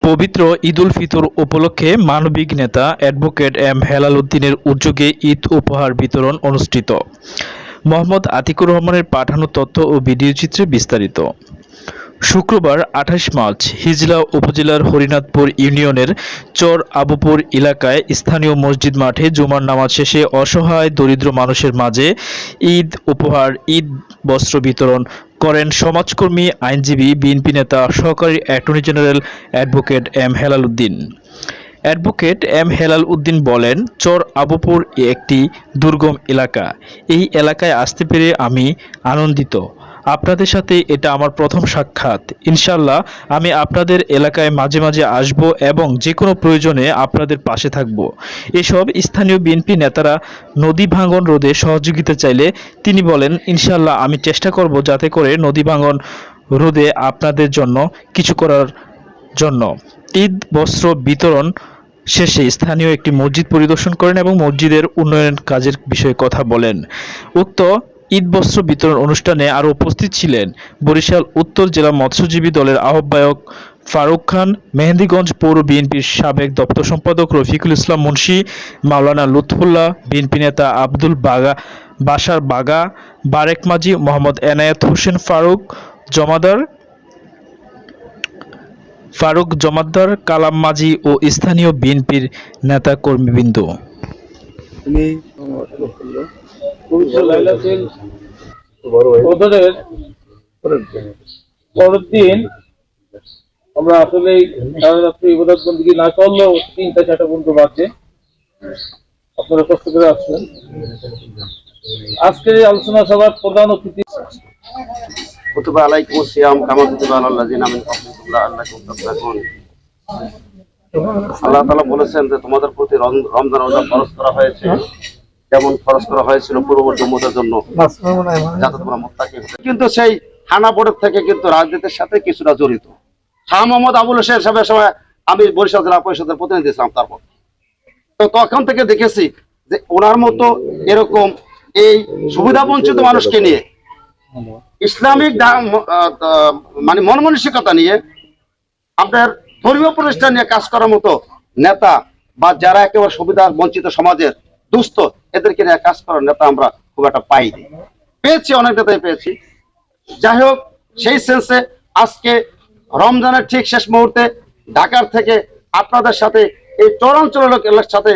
পবিত্র ঈদুল ফিতর উপলক্ষে মানবিক নেতা অ্যাডভোকেট এম হেলাল উদ্দিনের উদ্যোগে ঈদ উপহার বিতরণ অনুষ্ঠিত। মোহাম্মদ আতিকুর রহমানের পাঠানো তথ্য ও ভিডিও চিত্রে বিস্তারিত। শুক্রবার ২৮ মার্চ হিজলা উপজেলার হরিনাথপুর ইউনিয়নের চর আবুপুর এলাকায় স্থানীয় মসজিদ মাঠে জুমার নামাজ শেষে অসহায় দরিদ্র মানুষের মাঝে ঈদ উপহার, ঈদ বস্ত্র বিতরণ করেন সমাজকর্মী, আইনজীবী, বিএনপি নেতা, সহকারী attorney general advocate M Helal Uddin. Advocate M Helal Uddin বলেন, চর আবুপুর একটি দুর্গম এলাকা। এই এলাকায় আসতে পেরে আমি আনন্দিত। আপনাদের সাথে এটা আমার প্রথম সাক্ষাৎ। ইনশাআল্লাহ আমি আপনাদের এলাকায় মাঝে মাঝে আসব এবং যে কোনো প্রয়োজনে আপনাদের পাশে থাকব। এসব স্থানীয় বিএনপি নেতারা নদী ভাঙন রোধে সহযোগিতা চাইলে তিনি বলেন, ইনশাআল্লাহ আমি চেষ্টা করব যাতে করে নদী ভাঙন রোধে আপনাদের জন্য কিছু করার জন্য। ঈদ বস্ত্র বিতরণ শেষে স্থানীয় একটি মসজিদ পরিদর্শন করেন এবং মসজিদের উন্নয়ন কাজের বিষয়ে কথা বলেন। উক্ত ঈদ বস্ত্র বিতরণ অনুষ্ঠানে আরও উপস্থিত ছিলেন বরিশাল উত্তর জেলা মৎস্যজীবী দলের আহ্বায়ক ফারুক খান, মেহেন্দিগঞ্জ পৌর বিএনপির সাবেক দপ্তর সম্পাদক রফিকুল ইসলাম মুন্সী, মাওলানা লুৎফুল্লাহ, বিএনপি নেতা আব্দুল বাশার বাগা, বারেক মাঝি, মোহাম্মদ এনায়েত হোসেন ফারুক জমাদ্দার, কালাম মাঝি ও স্থানীয় বিএনপির নেতা কর্মীবৃন্দ। পরের দিন আমরা আসলে সারা রাত্রি ইবাদত বন্দেগী না করলেও ৩টা-৪টা পর্যন্ত বাজে আপনারা কষ্ট করে আসছেন। আজকের এই আলোচনা সভার প্রধান অতিথি কুতুবা আলাইকুম সিয়াম কামা কুতুবা আলাল্লাযিনা মিন ক্বাবলিকুম লাআল্লাকুম তাত্তাকুন। আল্লাহ তাআলা বলেছেন যে তোমাদের প্রতি রমজান রোজা ফরজ করা হয়েছে, যেমন ফরজ করা হয়েছিল পূর্ববর্তী উম্মতের জন্য, যাতে তোমরা মুত্তাকি হতে। কিন্তু সেই থানা বোর্ডের থেকে কিন্তু রাজনীতির সাথে কিছুটা জড়িত। শাহ মোহাম্মদ আবুল হোসেন সাহেবের সময় আমি বরিশাল জেলা পরিষদের প্রতিনিধি ছিলাম। তারপর তো তখন থেকে দেখেছি যে ওনার মতো এরকম এই সুবিধা বঞ্চিত মানুষকে নিয়ে ইসলামিক মানে মন মানসিকতা নিয়ে আপনার ধর্মীয় প্রতিষ্ঠান নিয়ে কাজ করার মতো নেতা বা যারা একেবারে সুবিধা বঞ্চিত সমাজের দুস্থ এদেরকে নিয়ে কাজ করার নেতা আমরা খুব একটা পাইনি। পেয়েছি, অনেক নেতাই পেয়েছি। যাই হোক, সেই সেন্সে আজকে রমজানের ঠিক শেষ মুহূর্তে ঢাকার থেকে আপনাদের সাথে এই চরাঞ্চলের লোকের সাথে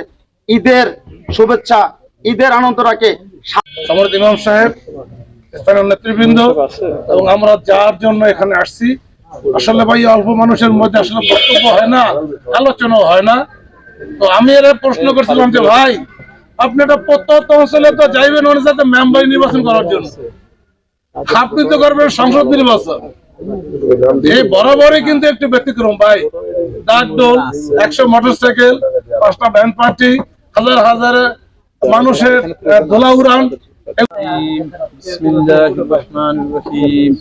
ঈদের শুভেচ্ছা, ঈদের আনন্দ রাখে সম্মানিত ইমাম সাহেব, স্থানীয় নেতৃবৃন্দ এবং আমরা যার জন্য এখানে আসছি। আসলে ভাই অল্প মানুষের মধ্যে আসলে বক্তব্য হয় না, আলোচনাও হয় না। তো আমি এরা প্রশ্ন করছিলাম যে ভাই আপনি একটা প্রত্যন্ত অঞ্চলে তো যাইবেন ওনার সাথে মেম্বার নির্বাচন করার জন্য, আপনি তো করবেন সংসদ নির্বাচন। এই বরাবরই কিন্তু একটু ব্যতিক্রম ভাই। ডাকডোল, ১০০ মোটরসাইকেল, ৫টা ভ্যান পার্টি, হাজার হাজার মানুষের দোলা উড়ান। বিসমিল্লাহির রহমানির রহিম।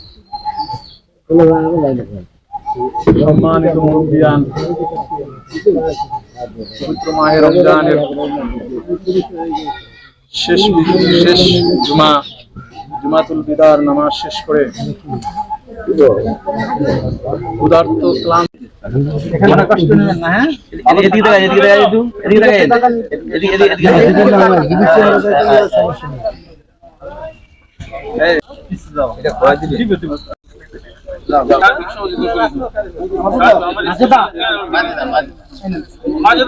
সম্মানিত মুরব্বিয়ান, পবিত্র মাহে রমজানের শেষ জুমাতুল বিদার নামাজ শেষ করে ক্ষুধার্ত ক্লান্ত কষ্ট নেবেন না। হ্যাঁ, মাঝে